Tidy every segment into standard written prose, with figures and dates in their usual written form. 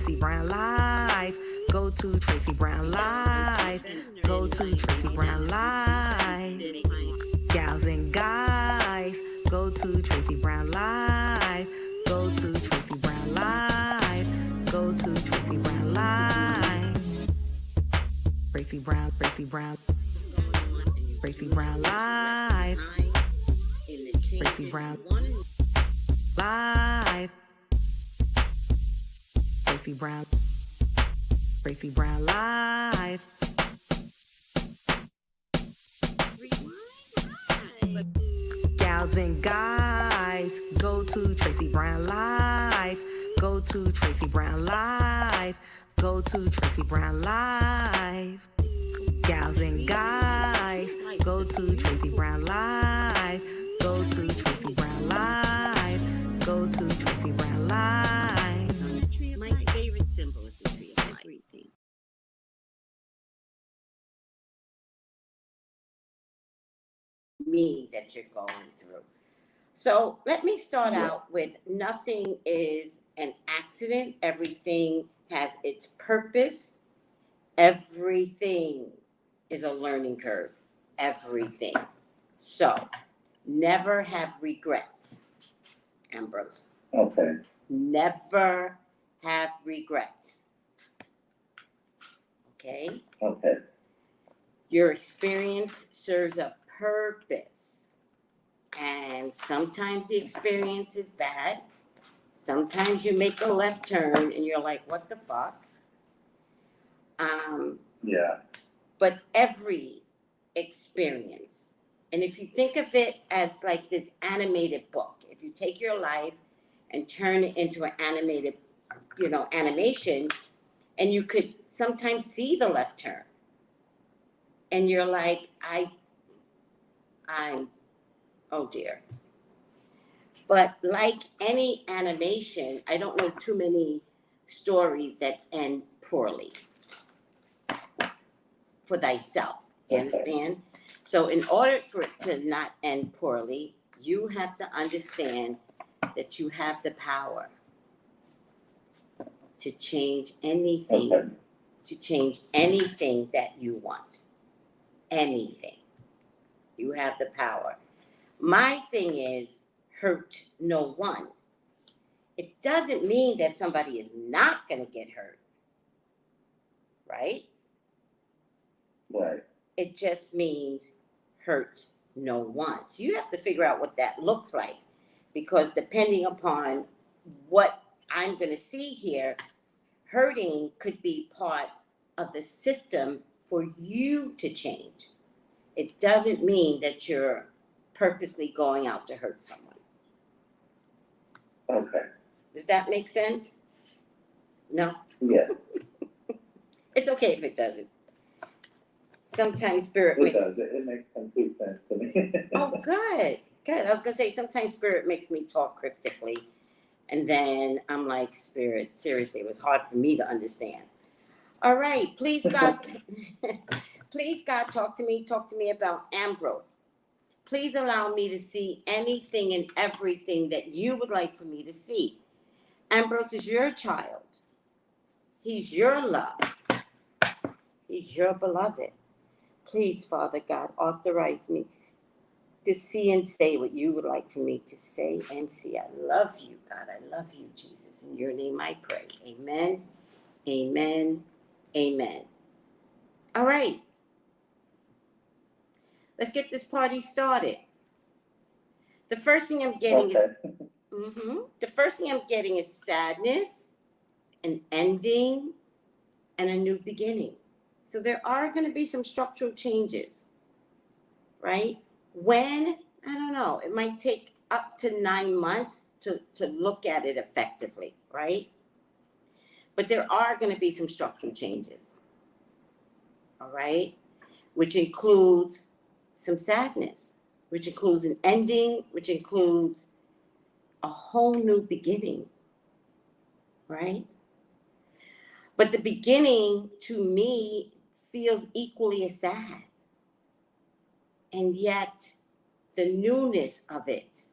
Tracey Brown Live. Go to Tracey Brown Live. Go to Tracey Brown Live. Gals and guys, go to Tracey Brown Live. Go to Tracey Brown Live. Go to Tracey Brown Live. Tracey Brown, Tracey Brown. Tracey Brown Live. Tracey Brown Live. Tracey Brown. Tracey Brown Live. Gals and guys, go to Tracey Brown Live. Go to Tracey Brown Live. Go to Tracey Brown Live. Gals and guys, go to Tracey Brown Live. Go to Tracey Brown Live. Go to Tracey Brown Live. My favorite symbol is the tree of everything. Me that you're going through. So let me start out with nothing is an accident. Everything has its purpose. Everything is a learning curve. Everything. So never have regrets, Ambrose. Okay. Never have regrets. Okay? Okay. Your experience serves a purpose. And sometimes the experience is bad. Sometimes you make a left turn and you're like, what the fuck? Yeah. But every experience, and if you think of it as like this animated book, if you take your life and turn it into an animated, animation, and you could sometimes see the left turn, and you're like, I'm, oh dear. But like any animation, I don't know too many stories that end poorly for thyself. Do you understand? So in order for it to not end poorly, you have to understand that you have the power to change anything, to change anything that you want. Anything. You have the power. My thing is, hurt no one. It doesn't mean that somebody is not going to get hurt. Right? Right. It just means hurt no one. So you have to figure out what that looks like, because depending upon what I'm going to see here, hurting could be part of the system for you to change. It doesn't mean that you're purposely going out to hurt someone. Okay. Does that make sense? No? Yeah. It's okay if it doesn't. Sometimes spirit It makes... does. It makes complete sense to me. Oh, good. Good. I was going to say, sometimes spirit makes me talk cryptically. And then I'm like, spirit, seriously, it was hard for me to understand. All right. Please, God, please, God, talk to me. Talk to me about Ambrose. Please allow me to see anything and everything that you would like for me to see. Ambrose is your child. He's your love. He's your beloved. Please, Father God, authorize me to see and say what you would like for me to say and see. I love you, God. I love you, Jesus. In your name I pray. Amen. Amen. Amen. All right. Let's get this party started. The first thing I'm getting is... The first thing I'm getting is sadness, an ending, and a new beginning. So there are going to be some structural changes, right? When, I don't know, it might take up to 9 months to look at it effectively, right? But there are going to be some structural changes, all right? Which includes some sadness, which includes an ending, which includes a whole new beginning, right? But the beginning, to me, feels equally as sad. And yet, the newness of it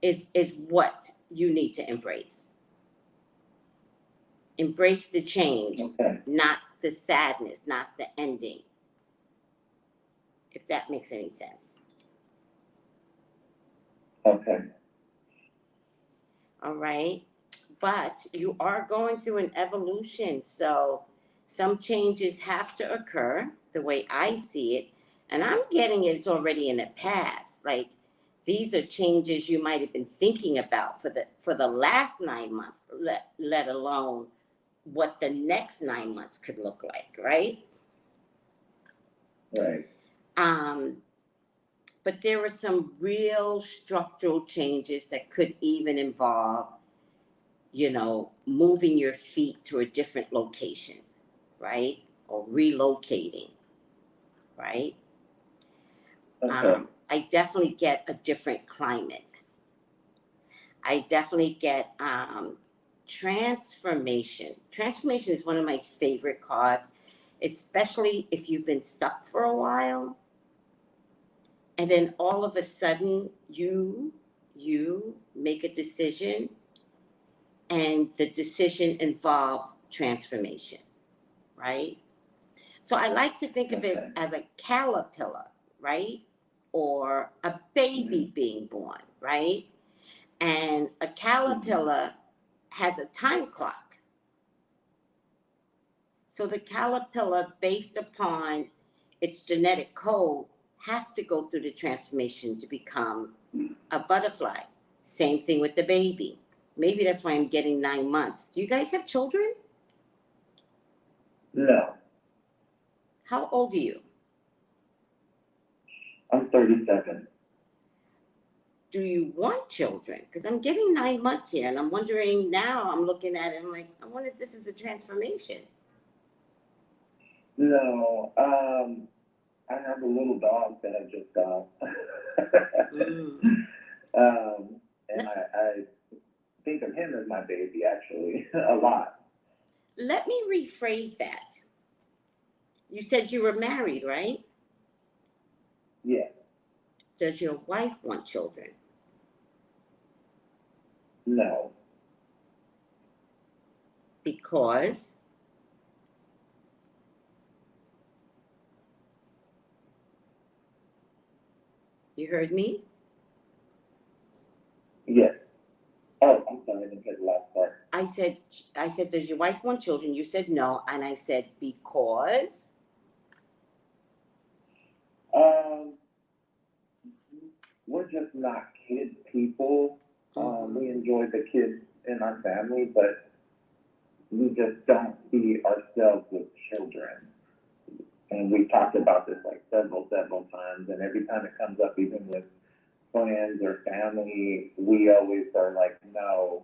is what you need to embrace. Embrace the change, Okay. not the sadness, not the ending. If that makes any sense. Okay. All right. But you are going through an evolution. So some changes have to occur the way I see it. And I'm getting it's already in the past. Like these are changes you might have been thinking about for the last 9 months, let alone what the next 9 months could look like, right? Right. But there were some real structural changes that could even involve, you know, moving your feet to a different location, right? Or relocating, right? Okay. I definitely get a different climate. I definitely get transformation. Transformation is one of my favorite cards, especially if you've been stuck for a while. And then all of a sudden you make a decision and the decision involves transformation, right? So I like to think of it Okay. as a caterpillar, right? Or a baby being born, right? And a caterpillar has a time clock. So the caterpillar, based upon its genetic code, has to go through the transformation to become a butterfly. Same thing with the baby. Maybe that's why I'm getting 9 months. Do you guys have children? No, How old are you? I'm 37. Do you want children? Because I'm getting 9 months here, and I'm wondering now, I'm looking at it, I'm like, I wonder if this is the transformation. No, I have a little dog that I just got. And I think of him as my baby, actually, a lot. Let me rephrase that. You said you were married, right? Yeah. Does your wife want children? No. Because you heard me? Yes. Oh, I'm sorry, I didn't get the last part. I said, does your wife want children? You said no, and I said because. We're just not kid people. We enjoy the kids in our family, but we just don't see ourselves with children. And we've talked about this like several times, and every time it comes up, even with friends or family, we always are like, no,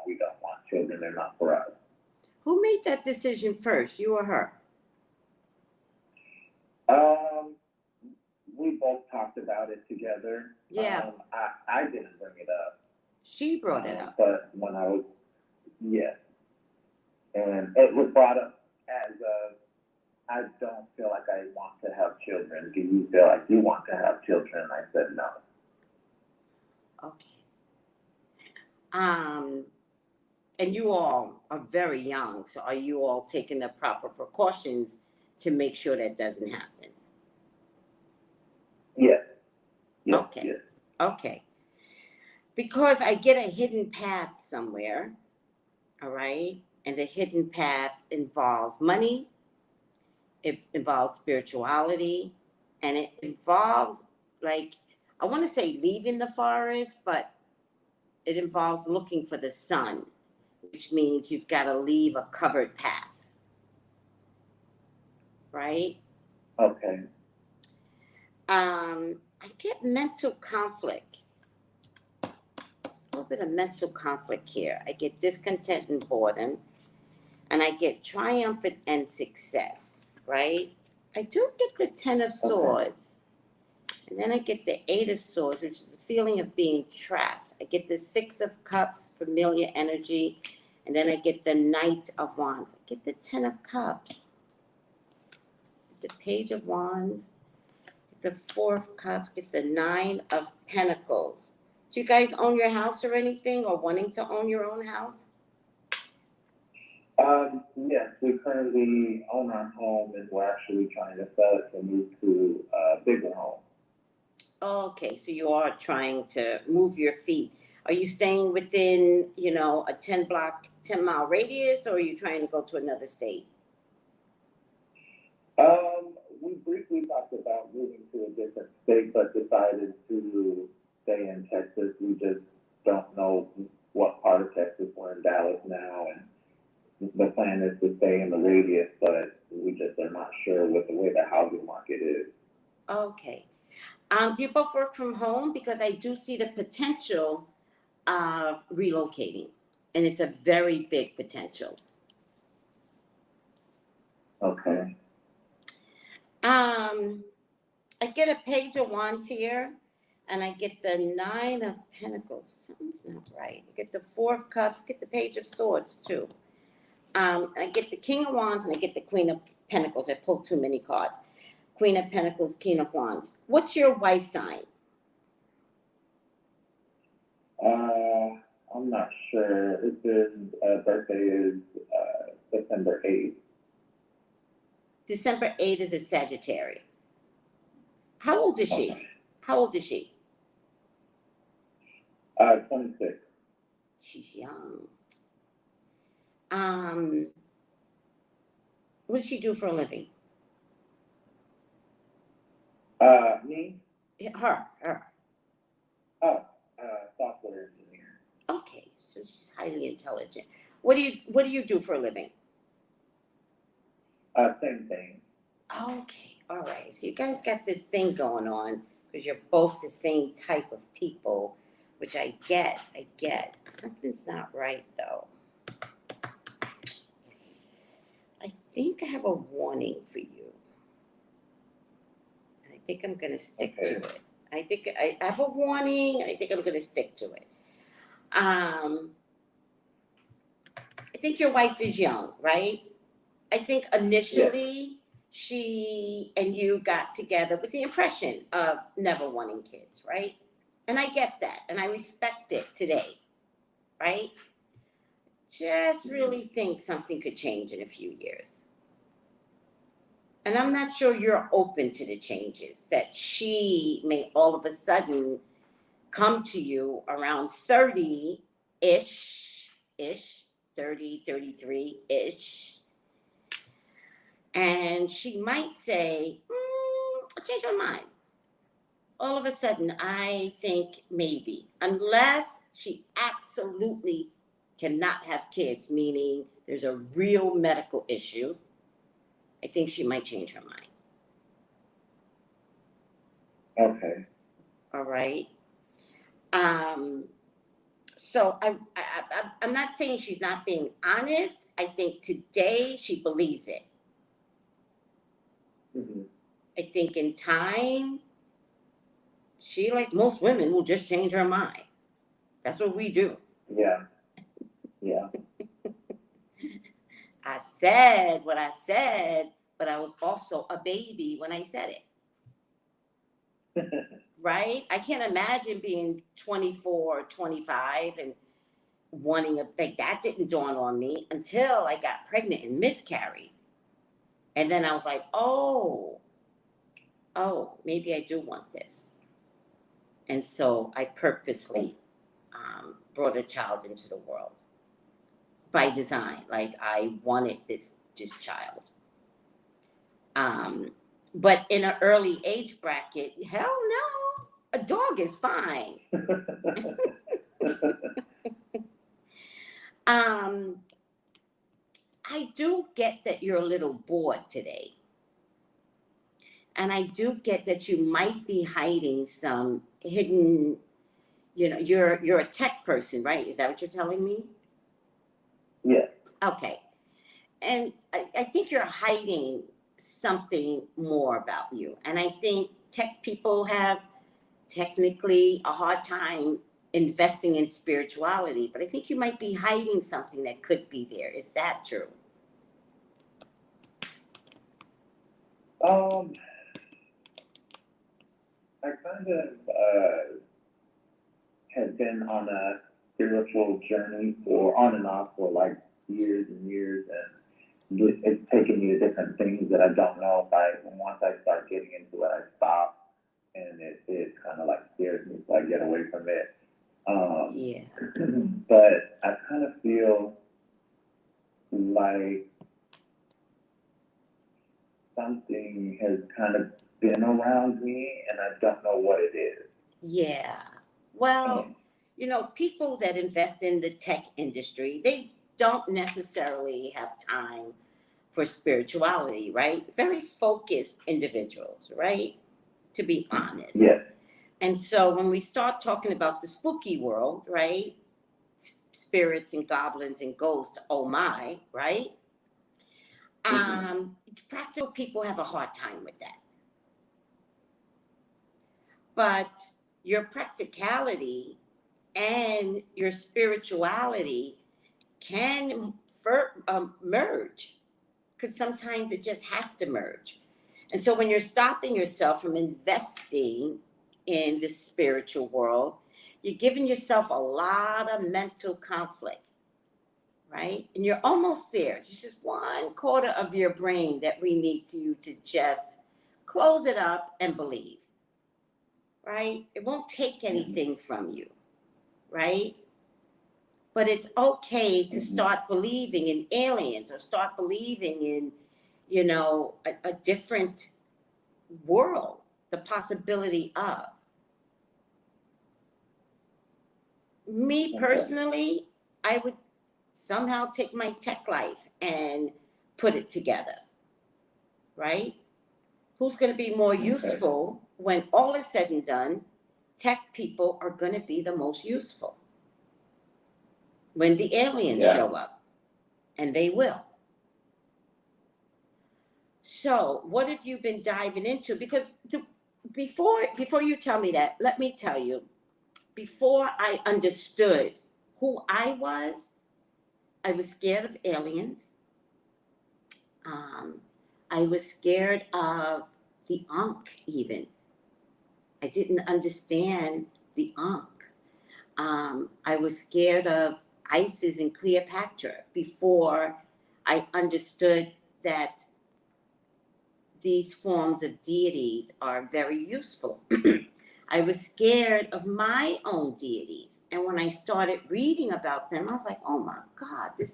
we don't want children. They're not for us. Who made that decision first, you or her? We both talked about it together. Yeah. I didn't bring it up. She brought it up. But when I was, yes. And it was brought up as I don't feel like I want to have children. Do you feel like you want to have children? I said no. Okay. And you all are very young, so are you all taking the proper precautions to make sure that doesn't happen? Yes. Yes. Okay. Yes. Okay. Because I get a hidden path somewhere, all right? And the hidden path involves money, it involves spirituality, and it involves, like, I want to say leaving the forest, but it involves looking for the sun, which means you've got to leave a covered path, right? Okay. I get mental conflict. There's a little bit of mental conflict here. I get discontent and boredom, and I get triumphant and success, right? I do get the 10 of Swords, and then I get the 8 of Swords, which is a feeling of being trapped. I get the 6 of Cups, familiar energy, and then I get the Knight of Wands. I get the 10 of Cups, the Page of Wands, the 4 of Cups, get the 9 of Pentacles. Do you guys own your house or anything, or wanting to own your own house? Yes, we currently own our home and we're actually trying to sell it to move to a bigger home. Okay, so you are trying to move your feet. Are you staying within, a 10-mile radius, or are you trying to go to another state? We briefly talked about moving to a different state, but decided to stay in Texas. We just don't know what part of Texas. We're in Dallas now, and the plan is to stay in the radius, but we just are not sure with the way the housing market is. Okay. Do you both work from home? Because I do see the potential of relocating, and it's a very big potential. Okay. I get a page of wands here, and I get the 9 of Pentacles. Something's not right. I get the 4 of Cups, get the Page of Swords too. I get the King of Wands, and I get the Queen of Pentacles. I pulled too many cards. Queen of Pentacles, King of Wands. What's your wife's sign? I'm not sure. It says birthday is December 8th. December 8th is a Sagittarius. How old is she? Okay. How old is she? 26. She's young. What does she do for a living? Me? Her. Oh, software engineer. Okay, so she's highly intelligent. What do you do for a living? Same thing. Okay, all right. So you guys got this thing going on because you're both the same type of people, which I get. Something's not right though. I think I have a warning for you. I think I'm gonna stick to it. I think I have a warning, and I think I'm gonna stick to it. I think your wife is young, right? I think initially she and you got together with the impression of never wanting kids, right? And I get that, and I respect it today, right? Just really think something could change in a few years. And I'm not sure you're open to the changes that she may all of a sudden come to you around 30-ish, 30, 33-ish. And she might say, I changed my mind. All of a sudden, I think maybe, unless she absolutely cannot have kids, meaning there's a real medical issue, I think she might change her mind. Okay. All right. So I'm not saying she's not being honest. I think today she believes it. Mm-hmm. I think in time, she, like most women, will just change her mind. That's what we do. Yeah. I said what I said, but I was also a baby when I said it. Right? I can't imagine being 24 or 25 and wanting that didn't dawn on me until I got pregnant and miscarried. And then I was like, oh, maybe I do want this. And so I purposely brought a child into the world by design. Like I wanted this child. But in an early age bracket, hell no, a dog is fine. I do get that you're a little bored today. And I do get that you might be hiding some hidden, you're a tech person, right? Is that what you're telling me? Yeah. Okay. And I think you're hiding something more about you. And I think tech people have technically a hard time investing in spirituality, but I think you might be hiding something that could be there. Is that true? I kind of had been on a spiritual journey on and off for like years and years, and it's taken me to different things that I don't know if once I start getting into it, I stop, and it kind of like scares me, so I get away from it. Yeah. But I kind of feel like something has kind of been around me, and I don't know what it is. Yeah. Well, you know, people that invest in the tech industry, they don't necessarily have time for spirituality, right? Very focused individuals, right? To be honest. Yes. And so when we start talking about the spooky world, right? Spirits and goblins and ghosts, oh my, right? Practical people have a hard time with that. But your practicality and your spirituality can merge, because sometimes it just has to merge. And so when you're stopping yourself from investing in the spiritual world, you're giving yourself a lot of mental conflict, right? And you're almost there. There's just 1/4 of your brain that we need you to just close it up and believe, right? It won't take anything from you, right? But it's okay to start believing in aliens, or start believing in, you know, a different world, the possibility of. Me personally, I would somehow take my tech life and put it together, right? Who's going to be more useful when all is said and done? Tech people are going to be the most useful when the aliens show up, and they will. So what have you been diving into? Because before you tell me that, let me tell you, before I understood who I was scared of aliens. I was scared of the Ankh even. I didn't understand the Ankh. I was scared of Isis and Cleopatra before I understood that these forms of deities are very useful. I was scared of my own deities. And when I started reading about them, I was like, oh my God, this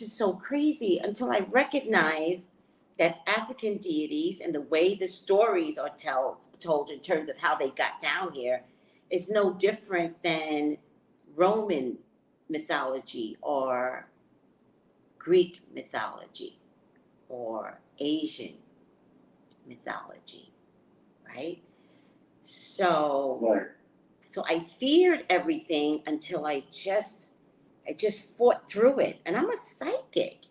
is so crazy, until I recognized that African deities and the way the stories are told in terms of how they got down here is no different than Roman mythology or Greek mythology or Asian mythology, right? So I feared everything until I just fought through it. And I'm a psychic.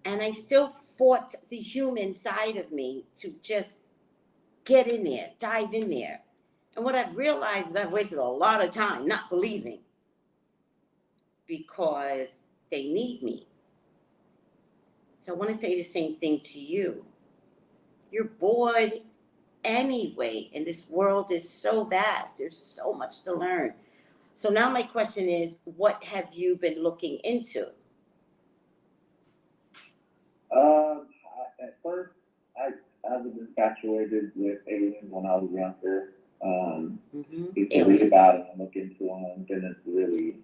And I still fought the human side of me to just get in there, dive in there. And what I've realized is I've wasted a lot of time not believing, because they need me. So I want to say the same thing to you. You're bored anyway, and this world is so vast. There's so much to learn. So now my question is, what have you been looking into? At first, I was infatuated with aliens when I was younger. Used to read about them and look into them, didn't really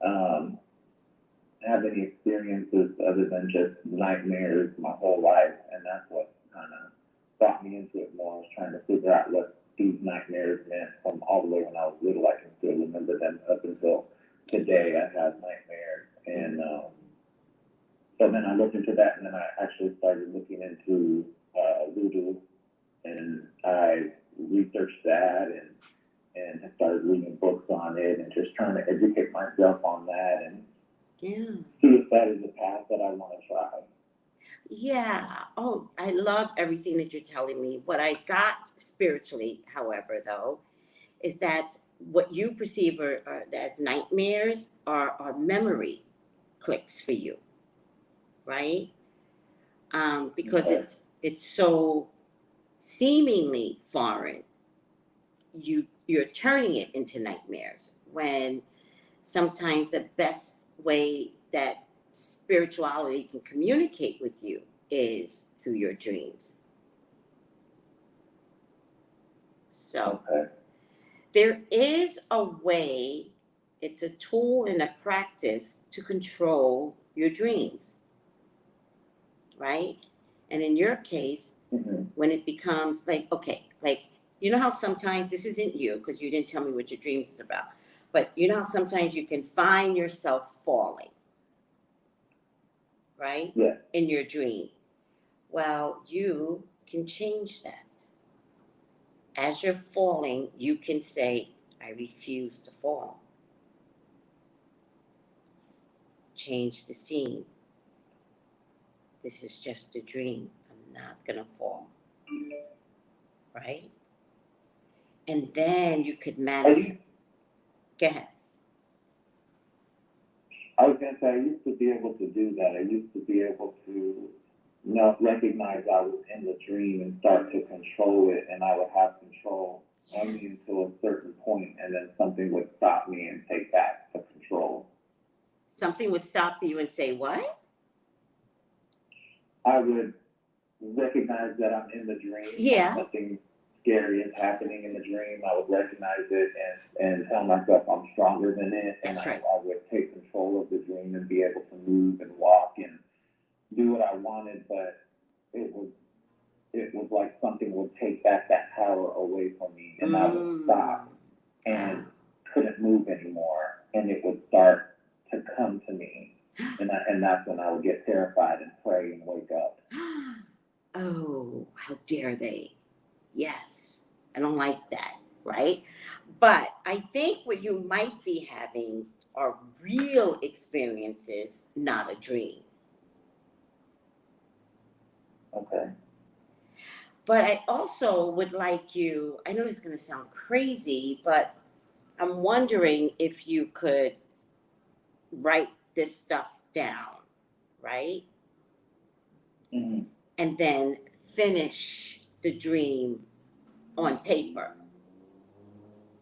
have any experiences other than just nightmares my whole life, and that's what kind of brought me into it more. I was trying to figure out what these nightmares meant from all the way when I was little. I can still remember them up until today. I have nightmares, and so then I looked into that, and then I actually started looking into voodoo, and I researched that and started reading books on it, and just trying to educate myself on that, and see if that is a path that I want to try. Yeah. Oh, I love everything that you're telling me. What I got spiritually, however, though, is that what you perceive as nightmares are memory clicks for you, right? Because it's so seemingly foreign. You're turning it into nightmares, when sometimes the best way that spirituality can communicate with you is through your dreams. So there is a way, it's a tool and a practice to control your dreams, right? And in your case, when it becomes like, okay, like, you know how sometimes, this isn't you, because you didn't tell me what your dreams is about, but you know how sometimes you can find yourself falling, right? Yeah. In your dream. Well, you can change that. As you're falling, you can say, I refuse to fall. Change the scene. This is just a dream. I'm not gonna fall. Right? And then you could manifest. Go ahead. I was going to say, I used to be able to do that. I used to be able to recognize I was in the dream and start to control it, and I would have control only until a certain point, and then something would stop me and take back the control. Something would stop you and say, what? I would recognize that I'm in the dream. Yeah. Something scary is happening in the dream. I would recognize it and tell myself I'm stronger than it. And That's right. I would take control of the dream and be able to move and walk and do what I wanted, but it was like something would take back that power away from me, and I would stop and couldn't move anymore, and it would start to come to me, and that's when I would get terrified and pray and wake up. Oh, how dare they? Yes, I don't like that, right? But I think what you might be having are real experiences, not a dream. Okay. But I also would like you, I know this is going to sound crazy, but I'm wondering if you could write this stuff down, right? Mm-hmm. And then finish the dream on paper.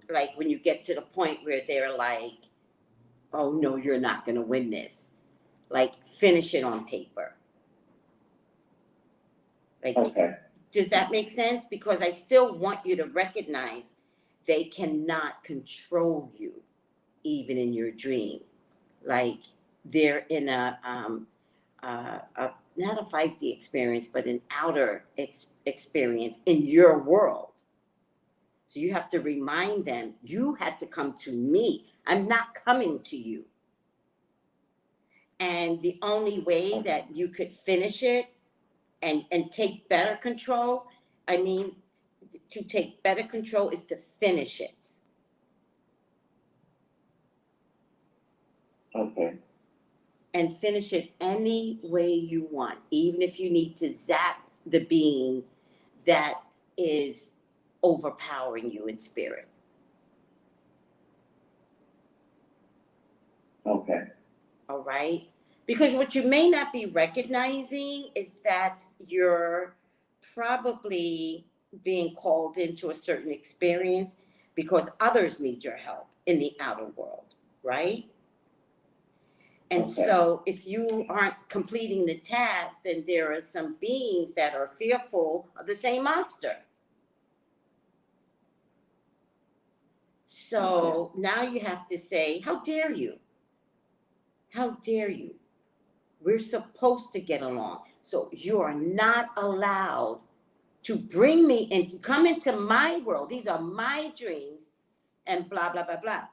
Like when you get to the point where they're like, oh no, you're not going to win this. Like finish it on paper. Like, okay. Does that make sense? Because I still want you to recognize they cannot control you, even in your dream. Like they're in not a 5D experience, but an outer experience in your world. So you have to remind them, you had to come to me. I'm not coming to you. And the only way that you could finish it and take better control, to take better control is to finish it. Okay. And finish it any way you want, even if you need to zap the being that is overpowering you in spirit. Okay. All right? Because what you may not be recognizing is that you're probably being called into a certain experience because others need your help in the outer world, right? And Okay. so if you aren't completing the task, then there are some beings that are fearful of the same monster. So now you have to say, how dare you? How dare you? We're supposed to get along. So you are not allowed to bring me in, to come into my world. These are my dreams and blah, blah, blah, blah.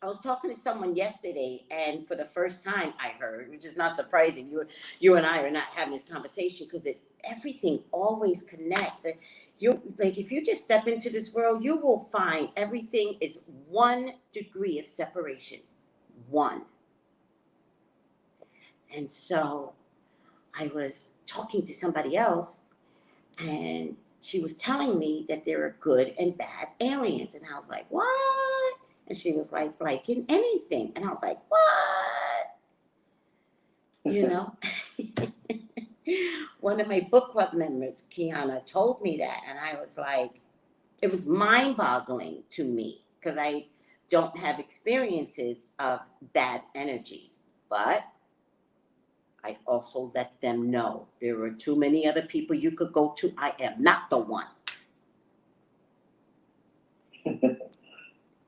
I was talking to someone yesterday, and for the first time I heard, which is not surprising, you and I are not having this conversation because everything always connects. And if you just step into this world, you will find everything is 1 degree of separation. 1. And so I was talking to somebody else, and she was telling me that there are good and bad aliens. And I was like, what? And she was like in anything. And I was like, what? You know? One of my book club members, Kiana, told me that. And I was like, it was mind-boggling to me because I don't have experiences of bad energies. But I also let them know there are too many other people you could go to. I am not the one.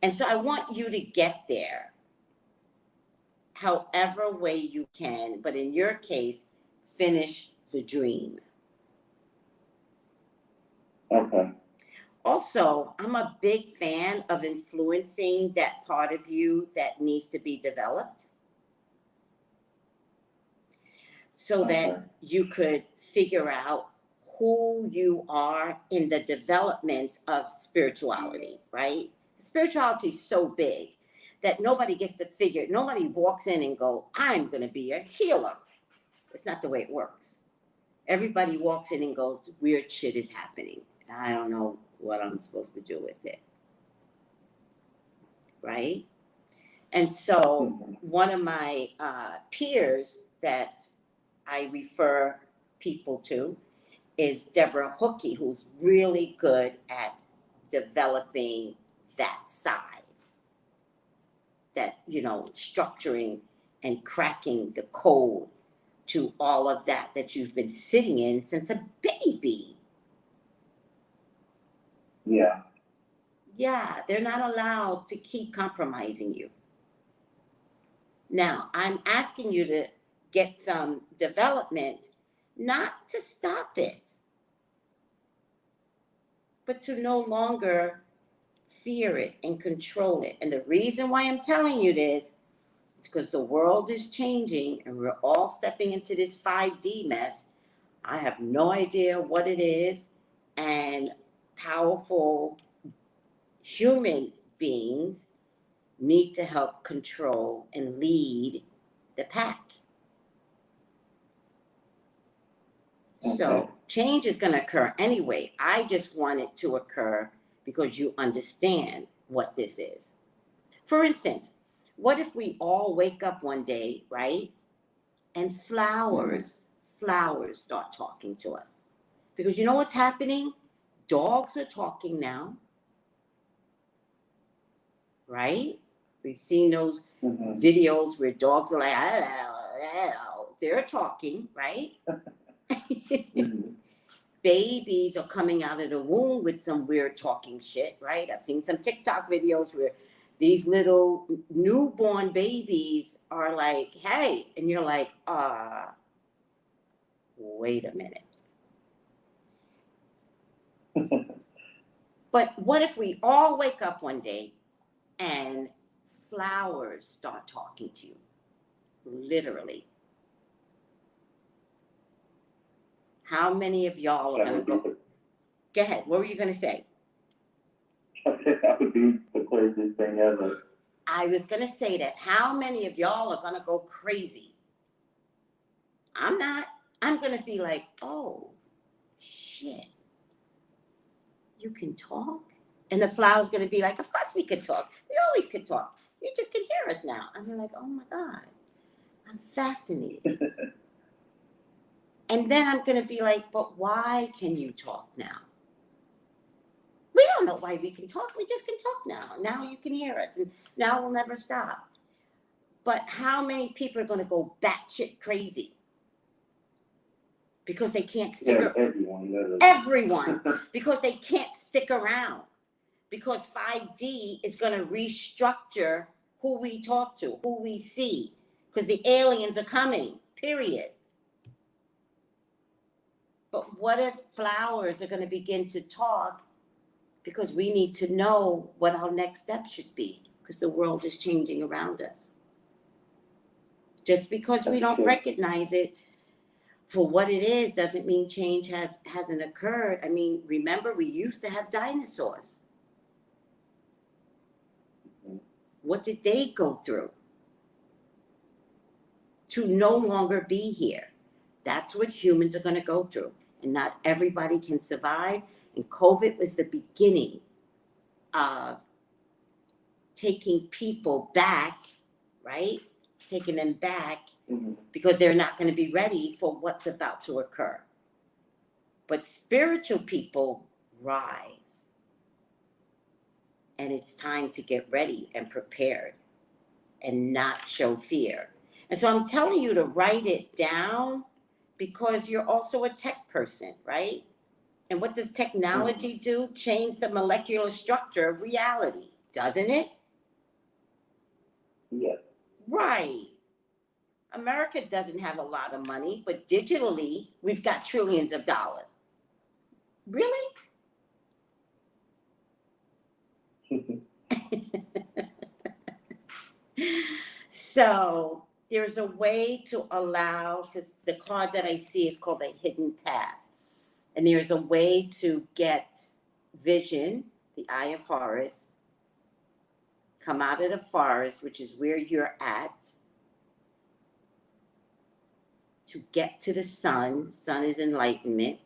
And so I want you to get there however way you can, but in your case, finish the dream. Okay. Also, I'm a big fan of influencing that part of you that needs to be developed so that you could figure out who you are in the development of spirituality, right? Spirituality is so big that nobody gets to figure, nobody walks in and go, I'm going to be a healer. It's not the way it works. Everybody walks in and goes, weird shit is happening. I don't know what I'm supposed to do with it. Right? And so one of my peers that I refer people to is Deborah Hookie, who's really good at developing that side, that, you know, structuring and cracking the code to all of that you've been sitting in since a baby. Yeah. Yeah, they're not allowed to keep compromising you. Now, I'm asking you to get some development, not to stop it, but to no longer fear it and control it. And the reason why I'm telling you this is because the world is changing and we're all stepping into this 5D mess. I have no idea what it is, and powerful human beings need to help control and lead the pack. Okay. So change is going to occur anyway. I just want it to occur because you understand what this is. For instance, what if we all wake up one day, right? And flowers start talking to us. Because you know what's happening? Dogs are talking now. Right? We've seen those videos where dogs are like, they're talking, right? Babies are coming out of the womb with some weird talking shit, right? I've seen some TikTok videos where these little newborn babies are like, hey, and you're like, wait a minute. But what if we all wake up one day and flowers start talking to you, literally? How many of y'all are going to go? Go ahead. What were you going to say? That would be the craziest thing ever. I was going to say that. How many of y'all are going to go crazy? I'm not. I'm going to be like, oh, shit. You can talk? And the flower's going to be like, of course we could talk. We always could talk. You just can hear us now. And you're like, oh my God, I'm fascinated. And then I'm going to be like, but why can you talk now? We don't know why we can talk. We just can talk now. Now you can hear us. And now we'll never stop. But how many people are going to go batshit crazy? Because they can't stick around. Everyone. Because they can't stick around. Because 5D is going to restructure who we talk to, who we see. Because the aliens are coming, period. But what if flowers are going to begin to talk? Because we need to know what our next step should be. Because the world is changing around us. Just because we don't recognize it for what it is doesn't mean change hasn't occurred. I mean, remember, we used to have dinosaurs. What did they go through to no longer be here? That's what humans are going to go through. And not everybody can survive. And COVID was the beginning of taking people back, right? Taking them back because they're not going to be ready for what's about to occur. But spiritual people rise. And it's time to get ready and prepared and not show fear. And so I'm telling you to write it down because you're also a tech person, right? And what does technology do? Change the molecular structure of reality, doesn't it? Yes. Right. America doesn't have a lot of money, but digitally, we've got trillions of dollars. Really? So there's a way to allow, because the card that I see is called a hidden path. And there's a way to get vision, the Eye of Horus, come out of the forest, which is where you're at, to get to the sun. Sun is enlightenment.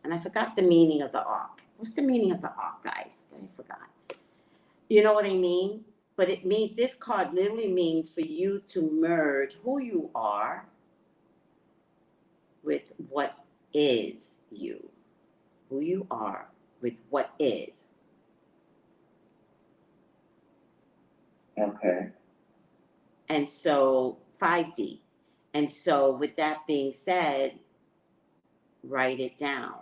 And I forgot the meaning of the arc. What's the meaning of the arc, guys? I forgot. You know what I mean? But it means, this card literally means for you to merge who you are with what is you. Who you are with what is. Okay. And so 5D. And so with that being said, write it down.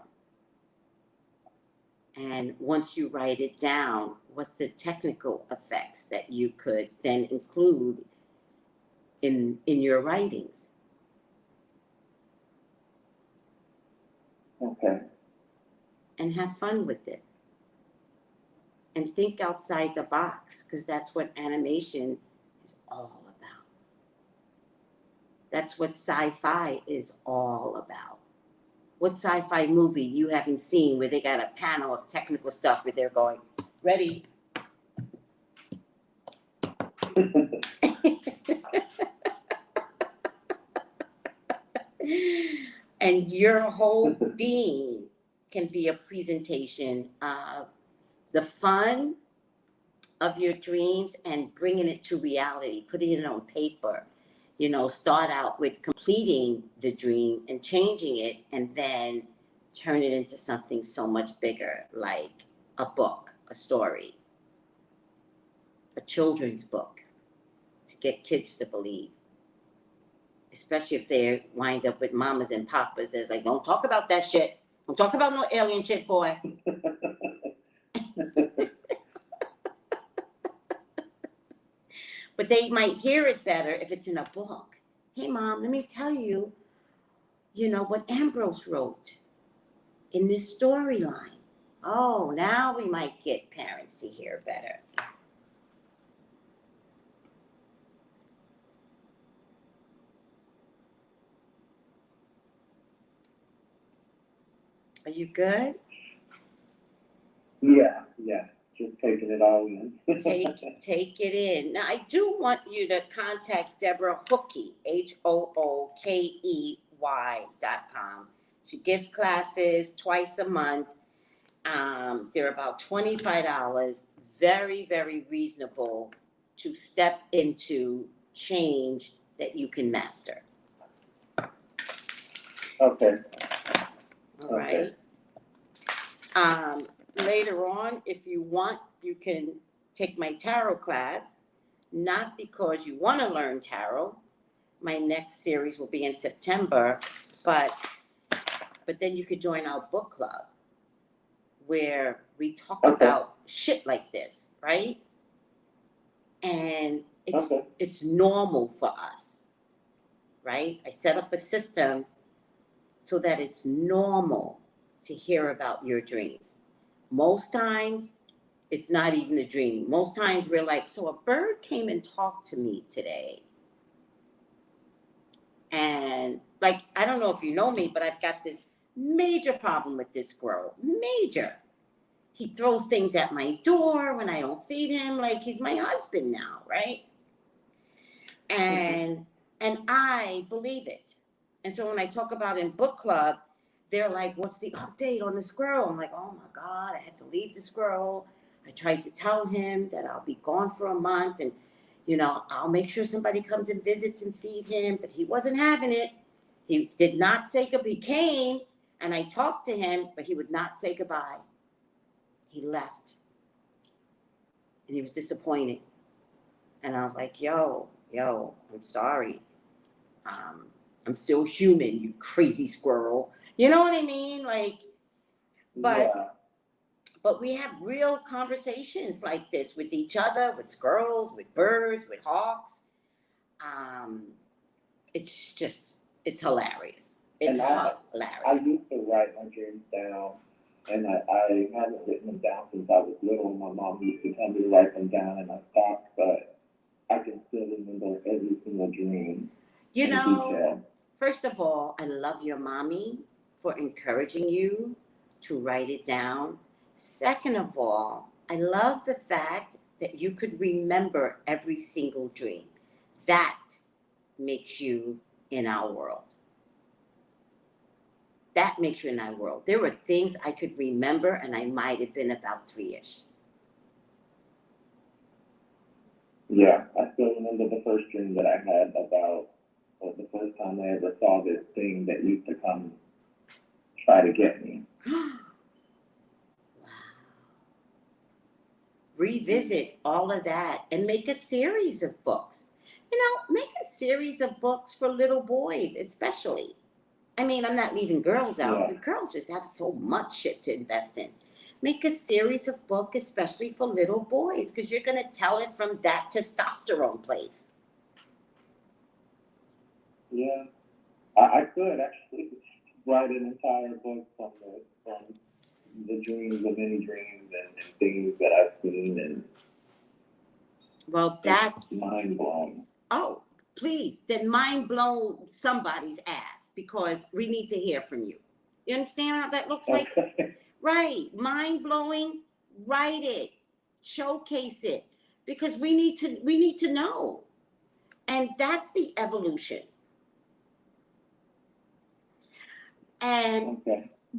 And once you write it down, what's the technical effects that you could then include in your writings? Okay. And have fun with it. And think outside the box, because that's what animation is all about. That's what sci-fi is all about. What sci-fi movie you haven't seen where they got a panel of technical stuff where they're going, ready? And your whole being can be a presentation of the fun of your dreams and bringing it to reality, putting it on paper. You know, start out with completing the dream and changing it, and then turn it into something so much bigger, like a book, a story, a children's book, to get kids to believe. Especially if they wind up with mamas and papas that's like, don't talk about that shit. Don't talk about no alien shit, boy. But they might hear it better if it's in a book. Hey, Mom, let me tell you, you know, what Ambrose wrote in this storyline. Oh, now we might get parents to hear better. Are you good? Yeah. Just taking it all in. Take it in. Now, I do want you to contact Deborah Hookey, HOOKEY.com. She gives classes twice a month. They're about $25. Very, very reasonable to step into change that you can master. Okay. All right. Later on, if you want, you can take my tarot class, not because you want to learn tarot. My next series will be in September, but then you could join our book club where we talk about shit like this, right? And it's normal for us, right? I set up a system so that it's normal to hear about your dreams. Most times, it's not even a dream. Most times we're like, so a bird came and talked to me today. And like, I don't know if you know me, but I've got this major problem with this squirrel. Major. He throws things at my door when I don't feed him, like he's my husband now, right? And I believe it. And so when I talk about in book club, they're like, what's the update on the squirrel? I'm like, oh my God, I had to leave the squirrel. I tried to tell him that I'll be gone for a month and, you know, I'll make sure somebody comes and visits and feed him, but he wasn't having it. He did not say goodbye. He came and I talked to him, but he would not say goodbye. He left. And he was disappointed. And I was like, yo, I'm sorry. I'm still human, you crazy squirrel. You know what I mean? Like, but we have real conversations like this with each other, with squirrels, with birds, with hawks. It's hilarious. It's hilarious. I used to write my dreams down, and I haven't written them down since I was little. My mom used to tell me to write them down, and I stopped, but I can still remember every single dream. You know, detail. First of all, I love your mommy for encouraging you to write it down. Second of all, I love the fact that you could remember every single dream. That makes you in our world. That makes you in our world. There were things I could remember, and I might have been about 3-ish. Yeah, I still remember the first dream that I had about the first time I ever saw this thing that used to come try to get me. Wow. Revisit all of that and make a series of books. You know, make a series of books for little boys, especially. I mean, I'm not leaving girls out, but girls just have so much shit to invest in. Make a series of books, especially for little boys, because you're going to tell it from that testosterone place. Yeah, I could actually write an entire book from the dreams, the many dreams, and things that I've seen, and well, that's mind blown. Oh, please, then mind blow somebody's ass, because we need to hear from you. You understand how that looks like? Right, mind blowing. Write it, showcase it, because we need to know, and that's the evolution. And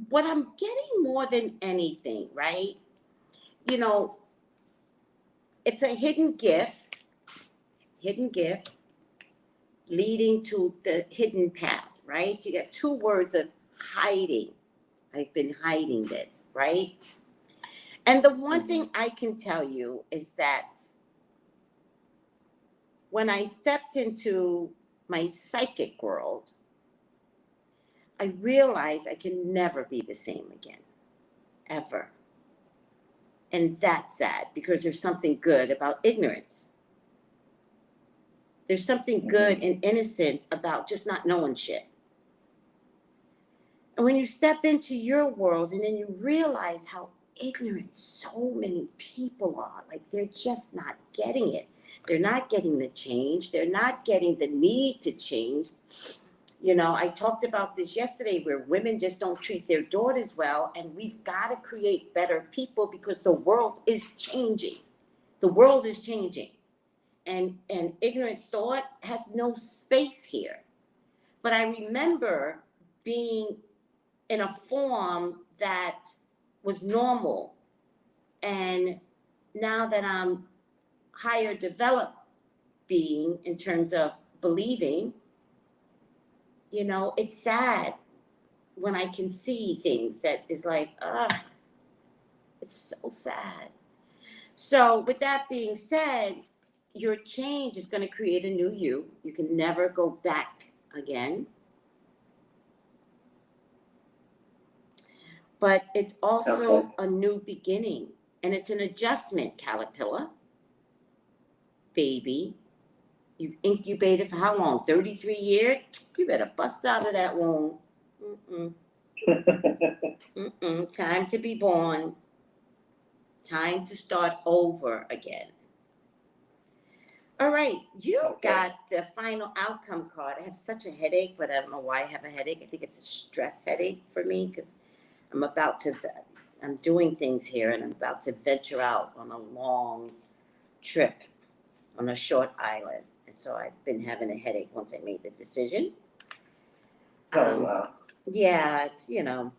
what I'm getting more than anything, right? You know, it's a hidden gift leading to the hidden path, right? So you got 2 words of hiding. I've been hiding this, right? And the one thing I can tell you is that when I stepped into my psychic world, I realized I can never be the same again, ever. And that's sad, because there's something good about ignorance. There's something good and innocent about just not knowing shit. And when you step into your world and then you realize how ignorant so many people are, like they're just not getting it. They're not getting the change. They're not getting the need to change. You know, I talked about this yesterday, where women just don't treat their daughters well, and we've got to create better people, because the world is changing. The world is changing. And ignorant thought has no space here. But I remember being in a form that was normal. And now that I'm higher developed being in terms of believing, you know, it's sad when I can see things that is like, it's so sad. So with that being said, your change is going to create a new you. You can never go back again. But it's also a new beginning. And it's an adjustment, caterpillar. Baby. You've incubated for how long? 33 years? You better bust out of that womb. Time to be born. Time to start over again. All right, you got the final outcome card. I have such a headache, but I don't know why I have a headache. I think it's a stress headache for me, because I'm doing things here, and I'm about to venture out on a long trip on a short island. And so I've been having a headache once I made the decision. Wow. Yeah, it's, you know,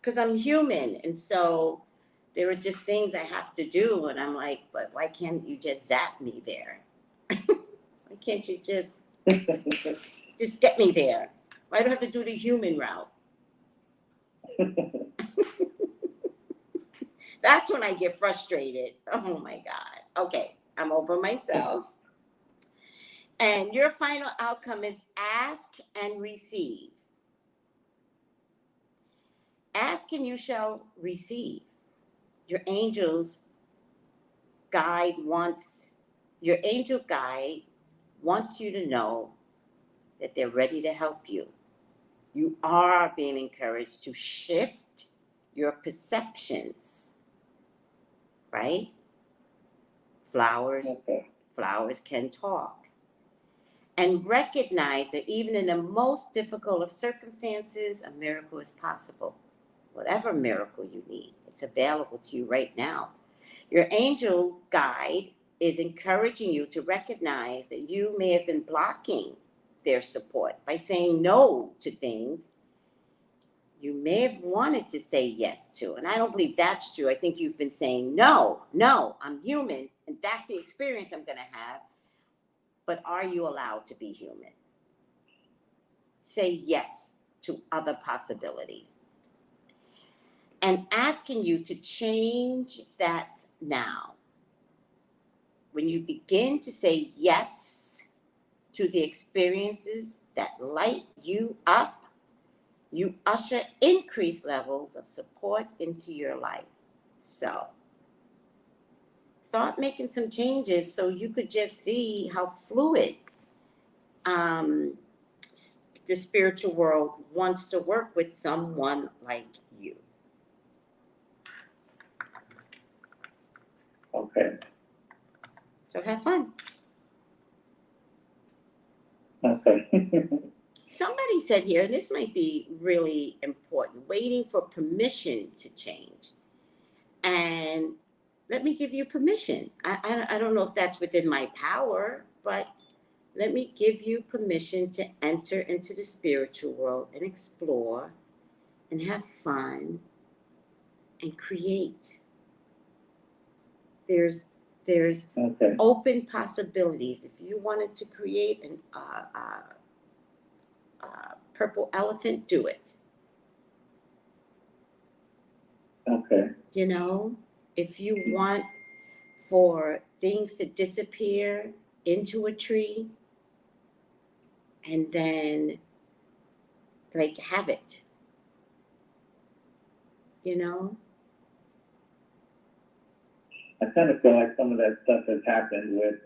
because I'm human. And so there are just things I have to do. And I'm like, but why can't you just zap me there? Why can't you just get me there? Why do I have to do the human route? That's when I get frustrated. Oh my God. Okay, I'm over myself. And your final outcome is ask and receive. Ask and you shall receive. Your angel guide wants you to know that they're ready to help you. You are being encouraged to shift your perceptions, right? Flowers can talk. And recognize that even in the most difficult of circumstances, a miracle is possible. Whatever miracle you need, it's available to you right now. Your angel guide is encouraging you to recognize that you may have been blocking their support by saying no to things you may have wanted to say yes to. And I don't believe that's true. I think you've been saying, no, I'm human, and that's the experience I'm going to have. But are you allowed to be human? Say yes to other possibilities. And asking you to change that now. When you begin to say yes to the experiences that light you up, you usher increased levels of support into your life. So, start making some changes so you could just see how fluid the spiritual world wants to work with someone like you. Okay. So have fun. Okay. Somebody said here, and this might be really important, waiting for permission to change. And let me give you permission. I don't know if that's within my power, but let me give you permission to enter into the spiritual world and explore and have fun and create. There's open possibilities. If you wanted to create an purple elephant, do it. Okay. You know, if you want for things to disappear into a tree and then like have it, you know? I kind of feel like some of that stuff has happened with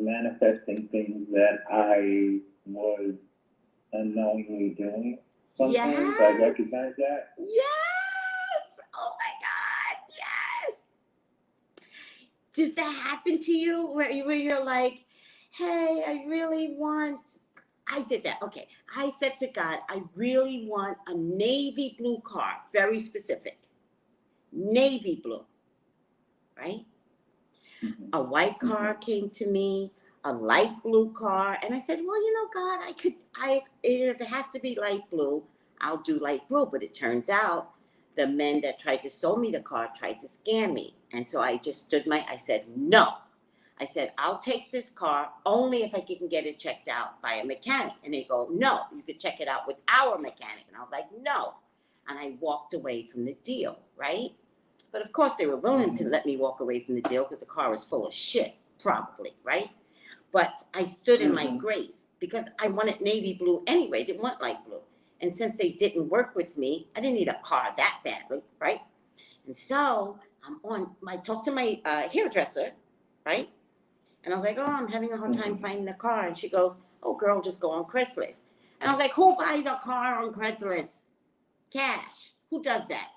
manifesting things that I was unknowingly doing. Sometimes Yes. I recognize that. Yes. Oh my God. Yes. Does that happen to you where you're like, hey, I did that. Okay. I said to God, I really want a navy blue car, very specific. Navy blue, right? Mm-hmm. A white car came to me, a light blue car. And I said, well, you know, God, if it has to be light blue, I'll do light blue. But it turns out the men that tried to sell me the car tried to scam me. And so I just I said, no. I said, I'll take this car only if I can get it checked out by a mechanic. And they go, no, you could check it out with our mechanic. And I was like, no. And I walked away from the deal, right? But of course they were willing to let me walk away from the deal because the car was full of shit, probably, right? But I stood in my grace because I wanted navy blue anyway, didn't want light blue. And since they didn't work with me, I didn't need a car that badly, right? And so I talked to my hairdresser, right? And I was like, oh, I'm having a hard time finding a car. And she goes, oh, girl, just go on Craigslist. And I was like, who buys a car on Craigslist? Cash. Who does that?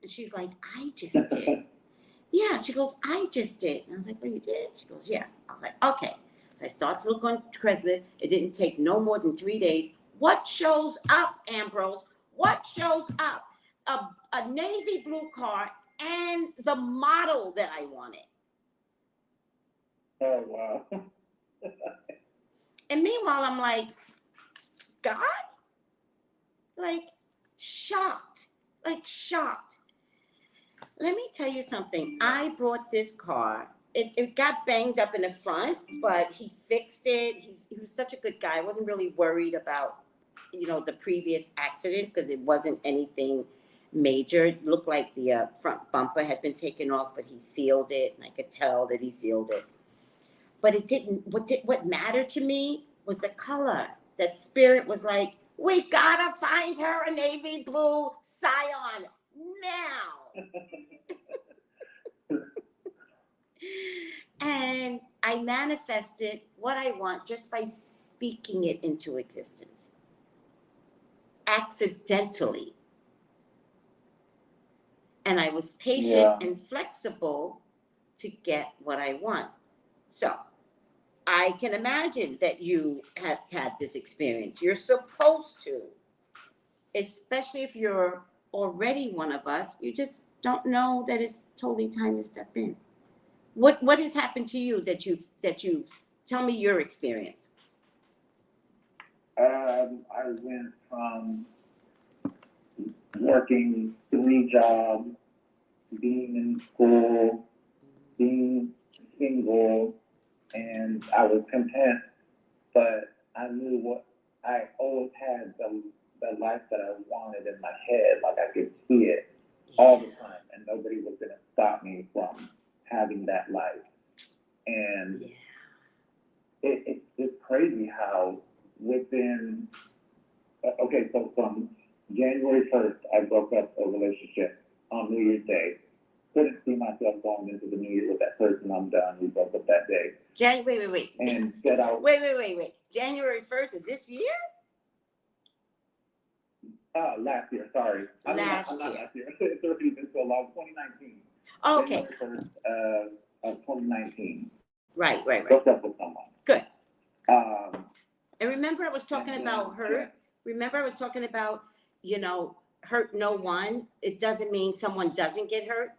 And she's like, I just did. Yeah, she goes, I just did. And I was like, oh, you did? She goes, yeah. I was like, okay. So I started to look on Craigslist. It didn't take no more than 3 days. What shows up, Ambrose? What shows up? A navy blue car and the model that I wanted. Oh, wow. And meanwhile, I'm like, God? Like, shocked. Let me tell you something. I brought this car. It got banged up in the front, but he fixed it. He was such a good guy. I wasn't really worried about, the previous accident because it wasn't anything major. It looked like the front bumper had been taken off, but he sealed it, and I could tell that he sealed it. but it didn't. What mattered to me was the color. That spirit was like, we gotta find her a navy blue Scion now. And I manifested what I want just by speaking it into existence. Accidentally. And I was patient and flexible to get what I want. So I can imagine that you have had this experience. You're supposed to, especially if you're already one of us. You just don't know that it's totally time to step in. What has happened to you that you've tell me your experience? I went from working 3 jobs, being in school, being single, and I was content, but I knew what I always had the life that I wanted in my head, like I could see it all the time, and nobody was gonna stop me from having that life. And it's crazy how within, okay, so from January 1st, I broke up a relationship on New Year's Day. Couldn't see myself going into the New Year with that person. I'm done. We broke up that day. Wait. And said out. Wait. January 1st of this year? Last year, sorry. I'm not last year. It's already been so long. 2019. Oh, okay. January 1st of 2019. Right. Broke up with someone. Good. And remember I was talking about hurt? Remember I was talking about, hurt no one. It doesn't mean someone doesn't get hurt.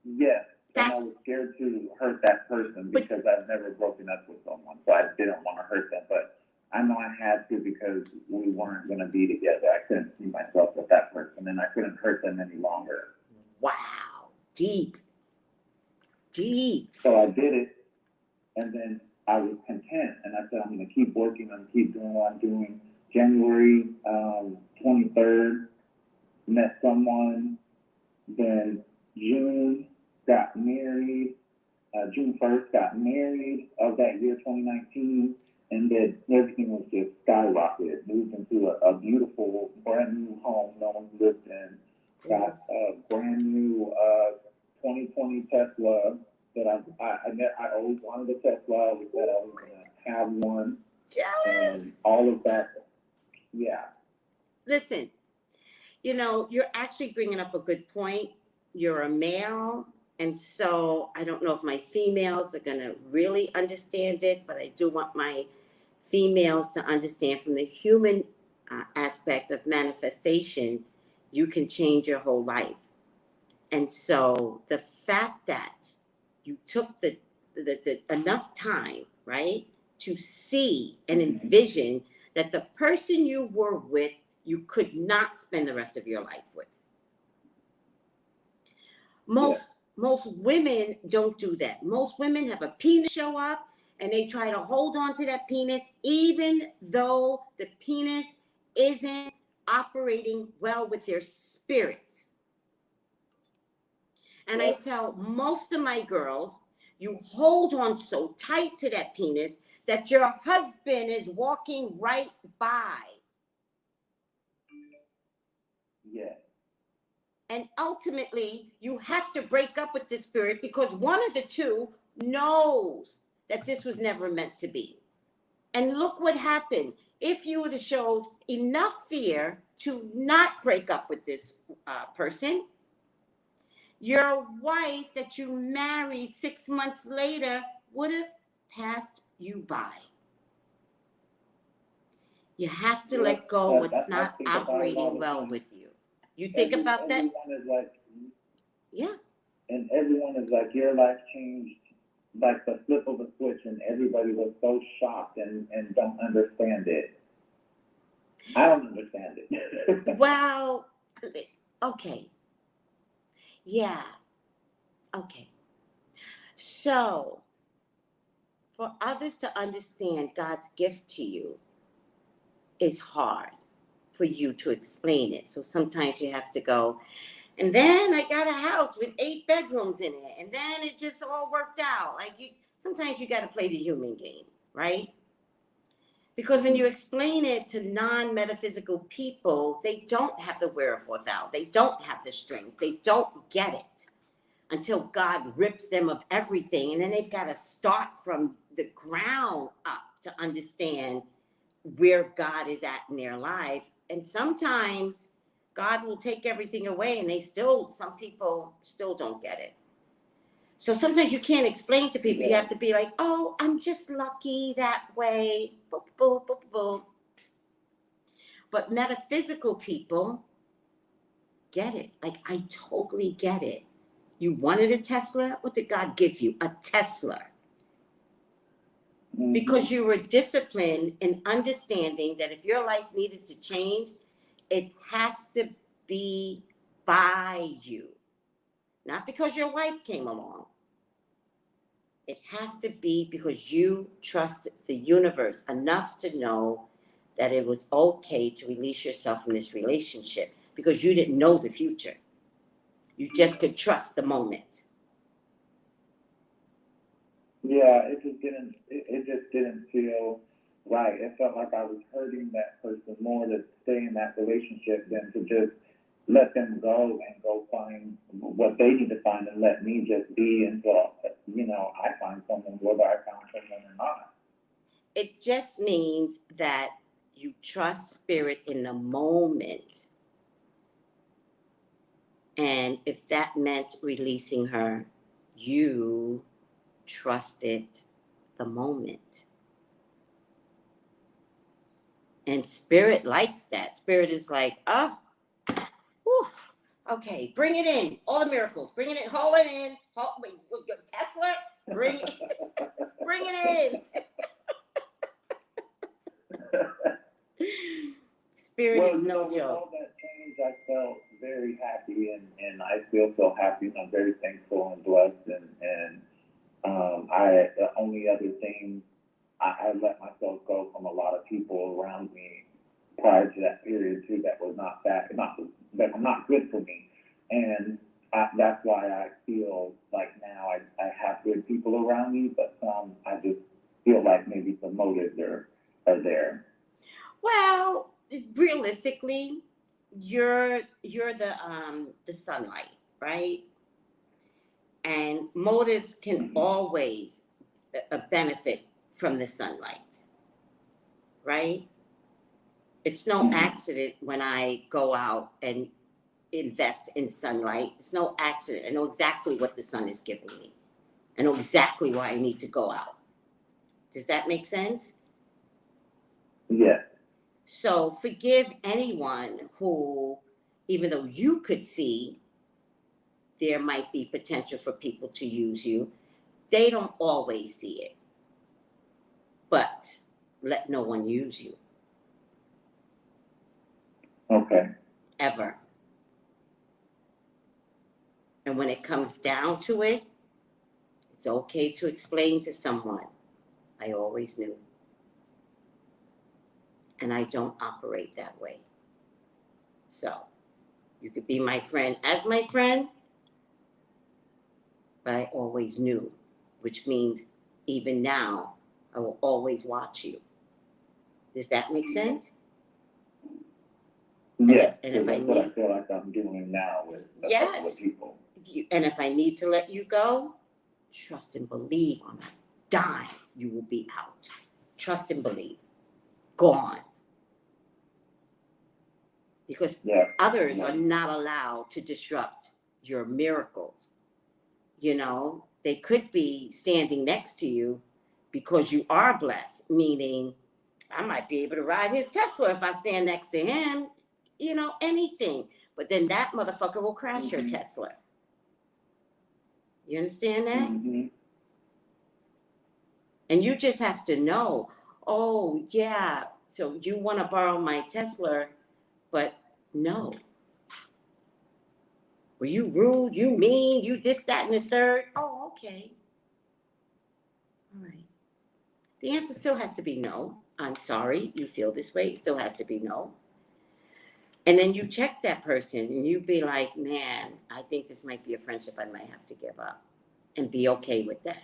Yes. And I was scared to hurt that person because I've never broken up with someone. So I didn't want to hurt them. But I know I had to because we weren't going to be together. I couldn't see myself with that person and I couldn't hurt them any longer. Wow. Deep. So I did it. And then I was content. And I said, I'm going to keep working and keep doing what I'm doing. January 23rd, met someone. Then June, got married. June 1st, got married of that year, 2019. And then everything was just skyrocketed. Moved into a beautiful, brand new home no one lived in. Got a brand new 2020 Tesla that I always wanted a Tesla. I said I was going to have one. Jealous. And all of that. Yeah. Listen, you're actually bringing up a good point. You're a male, and so I don't know if my females are going to really understand it, but I do want my females to understand from the human aspect of manifestation, you can change your whole life. And so the fact that you took the enough time, right, to see and envision that the person you were with, you could not spend the rest of your life with. Most women don't do that. Most women have a penis show up and they try to hold on to that penis even though the penis isn't operating well with their spirits. And I tell most of my girls, you hold on so tight to that penis that your husband is walking right by. Yeah. And ultimately, you have to break up with this spirit because one of the two knows that this was never meant to be. And look what happened. If you would have showed enough fear to not break up with this person, your wife that you married 6 months later would have passed you by. You have to let go what's not operating well with you. You think about that? Everyone is like, yeah. And everyone is like, your life changed like the flip of a switch, and everybody was so shocked and don't understand it. I don't understand it. Well, okay. Yeah. Okay. So, for others to understand God's gift to you is hard for you to explain it. So sometimes you have to go And then I got a house with 8 bedrooms in it. And then it just all worked out. Like sometimes you got to play the human game, right? Because when you explain it to non-metaphysical people, they don't have the wherewithal. They don't have the strength. They don't get it until God rips them of everything. And then they've got to start from the ground up to understand where God is at in their life. And sometimes God will take everything away and some people still don't get it. So sometimes you can't explain to people. You have to be like, oh, I'm just lucky that way. Boop, boop, boop, boop. But metaphysical people get it. Like, I totally get it. You wanted a Tesla? What did God give you? A Tesla. Mhm. Because you were disciplined in understanding that if your life needed to change, it has to be by you. Not because your wife came along. It has to be because you trust the universe enough to know that it was okay to release yourself from this relationship because you didn't know the future. You just could trust the moment. Yeah, it just didn't feel right. It felt like I was hurting that person more to stay in that relationship than to just let them go and go find what they need to find and let me just be until, I find someone, whether I found someone or not. It just means that you trust spirit in the moment. And if that meant releasing her, you trusted the moment. And spirit likes that. Spirit is like, oh, whew, okay, bring it in. All the miracles, bring it in, hold it in. Wait, Tesla, bring it in. Spirit is no with joke. all that change, I felt very happy, and I still feel happy, and I'm very thankful and blessed, and the only other thing, I let myself go from a lot of people around me prior to that period too that were that were not good for me, and that's why I feel like now I have good people around me, but some I just feel like maybe some motives are there. Well, realistically, you're the sunlight, right? And motives can always benefit from the sunlight, right? It's no accident when I go out and invest in sunlight. It's no accident. I know exactly what the sun is giving me. I know exactly why I need to go out. Does that make sense? Yes. So forgive anyone who, even though you could see there might be potential for people to use you, they don't always see it. But let no one use you. Okay. Ever. And when it comes down to it, it's okay to explain to someone, I always knew. And I don't operate that way. So you could be my friend as my friend, but I always knew, which means even now, I will always watch you. Does that make sense? Yeah, and if that's what I feel like I'm doing now with a couple of people. And if I need to let you go, trust and believe on a dime you will be out. Trust and believe. Gone. Because others are not allowed to disrupt your miracles. They could be standing next to you because you are blessed, meaning I might be able to ride his Tesla if I stand next to him, anything. But then that motherfucker will crash your Tesla. You understand that? Mm-hmm. And you just have to know, oh, yeah, so you want to borrow my Tesla, but no. Were you rude? You mean? You this, that, and the third? Oh, okay. All right. The answer still has to be no. I'm sorry you feel this way. It still has to be no. And then you check that person and you be like, man, I think this might be a friendship I might have to give up, and be okay with that.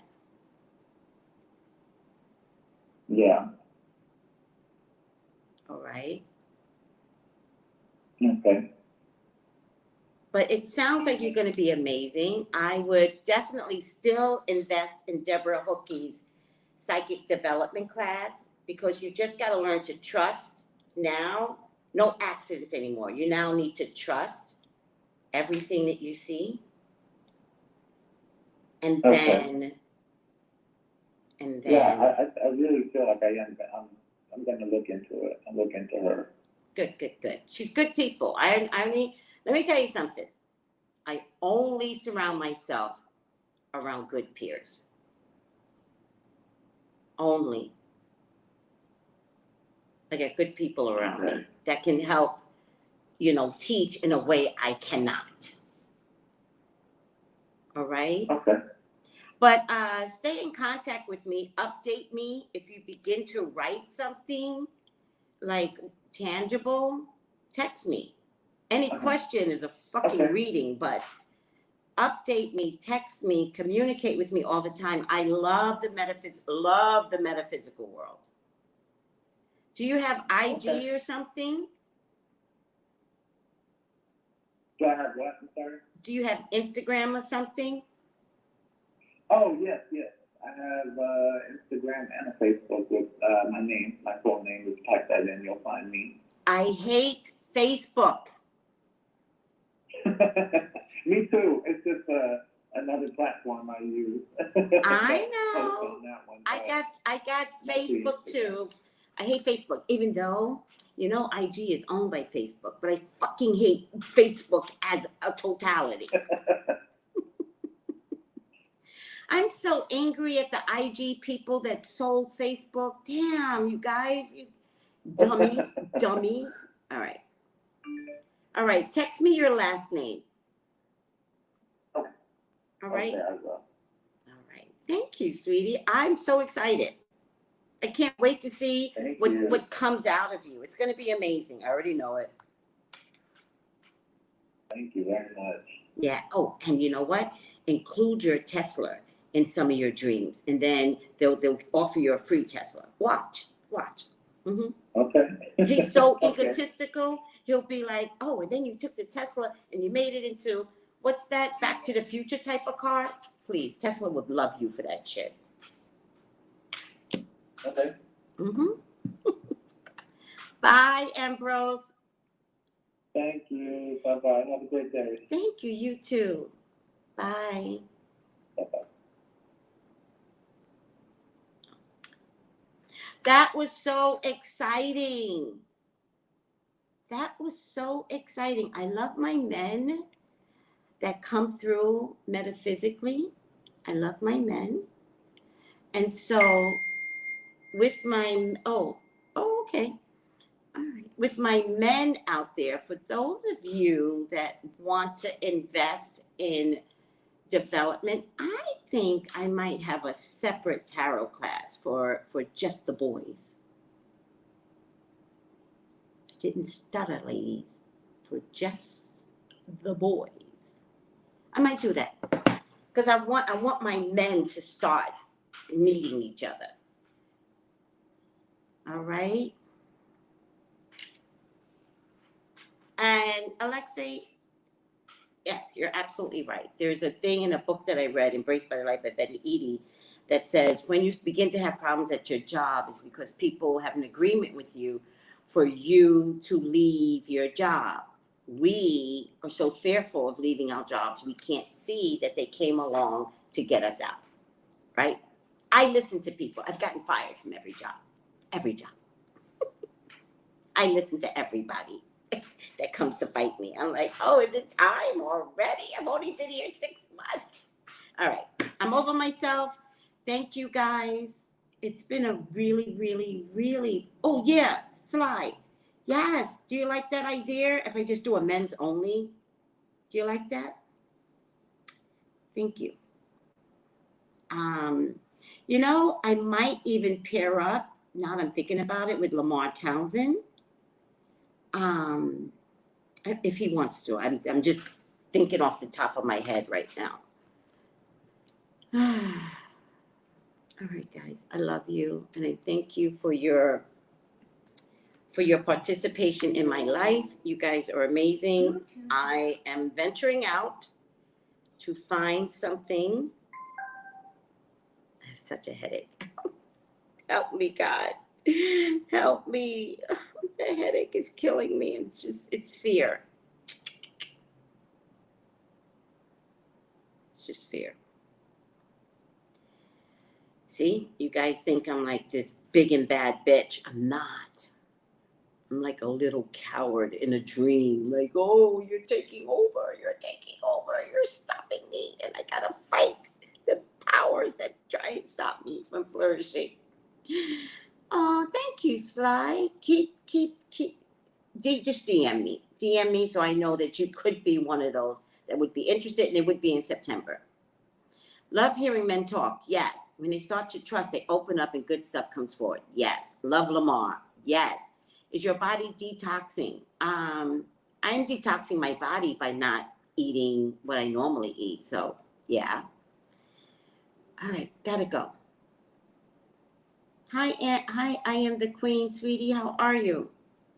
Yeah. All right. Okay. But it sounds like you're going to be amazing. I would definitely still invest in Deborah Hookie's psychic development class, because you just got to learn to trust now. No accidents anymore. You now need to trust everything that you see. And then, yeah, I really feel like I'm going to look into it. I'm looking into her. Good. She's good people. Let me tell you something. I only surround myself around good peers. Only. I got good people around me that can help, teach in a way I cannot. All right? Okay. But stay in contact with me. Update me if you begin to write something like tangible. Text me. Any question is a fucking reading, but update me, text me, communicate with me all the time. I love the metaphysical world. Do you have IG or something? Do I have what? I'm sorry? Do you have Instagram or something? Oh, yes. I have Instagram and a Facebook with my name, my full name. Just type that in, you'll find me. I hate Facebook. Me too. It's just another platform I use. I know. I got Facebook too. I hate Facebook, even though, IG is owned by Facebook, but I fucking hate Facebook as a totality. I'm so angry at the IG people that sold Facebook. Damn, you guys, you dummies. All right. Text me your last name. Okay. All right. Okay, I will. All right. Thank you, sweetie. I'm so excited. I can't wait to see what comes out of you. It's going to be amazing. I already know it. Thank you very much. Yeah. Oh, and you know what? Include your Tesla in some of your dreams, and then they'll offer you a free Tesla. Watch. Mm-hmm. Okay. He's so egotistical. He'll be like, oh, and then you took the Tesla and you made it into, what's that, Back to the Future type of car? Please, Tesla would love you for that shit. Okay. Mm-hmm. Bye, Ambrose. Thank you. Bye-bye. Have a great day. Thank you. You too. Bye. Bye-bye. That was so exciting. I love my men that come through metaphysically. I love my men. And so with my, okay. All right. With my men out there, for those of you that want to invest in development, I think I might have a separate tarot class for just the boys. Didn't stutter, ladies. For just the boys. I might do that. Because I want my men to start meeting each other. All right? And Alexei, yes, you're absolutely right. There's a thing in a book that I read, Embraced by the Light by Betty Eady, that says when you begin to have problems at your job, it's because people have an agreement with you for you to leave your job. We are so fearful of leaving our jobs, we can't see that they came along to get us out, right? I listen to people. I've gotten fired from every job. I listen to everybody that comes to fight me. I'm like, oh, is it time already? I've only been here 6 months. All right, I'm over myself. Thank you, guys. It's been a really, really, really, oh yeah, slide. Yes, do you like that idea? If I just do a men's only, do you like that? Thank you. I might even pair up, now that I'm thinking about it, with Lamar Townsend. If he wants to. I'm just thinking off the top of my head right now. All right, guys, I love you, and I thank you for your participation in my life. You guys are amazing. I am venturing out to find something. I have such a headache. Help me, God. Help me. The headache is killing me. It's fear. It's just fear. See, you guys think I'm like this big and bad bitch. I'm not. I'm like a little coward in a dream. Like, oh, you're taking over. You're stopping me. And I gotta fight the powers that try and stop me from flourishing. Oh, thank you, Sly. Just DM me. DM me so I know that you could be one of those that would be interested, and it would be in September. Love hearing men talk. Yes. When they start to trust, they open up and good stuff comes forward. Yes. Love Lamar. Yes. Is your body detoxing? I'm detoxing my body by not eating what I normally eat. So, yeah. All right. Gotta go. Hi, Aunt. Hi, I am the queen, sweetie. How are you?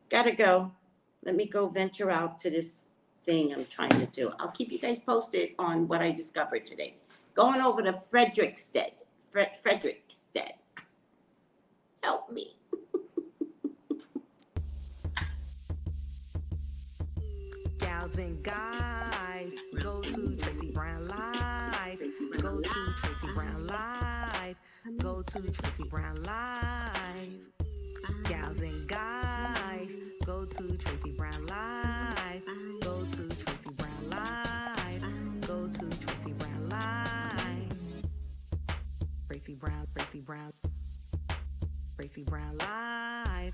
Gotta go. Let me go venture out to this thing I'm trying to do. I'll keep you guys posted on what I discovered today. Going over to Frederickstead. Frederickstead. Help me. Gals and guys, go to Tracey Brown Live. Go to Tracey Brown Live. Go to Tracey Brown Live. Gals and guys, go to Tracey Brown Live. Go to Tracey Brown Live. Go to Tracey Brown Live. Tracey Brown Live.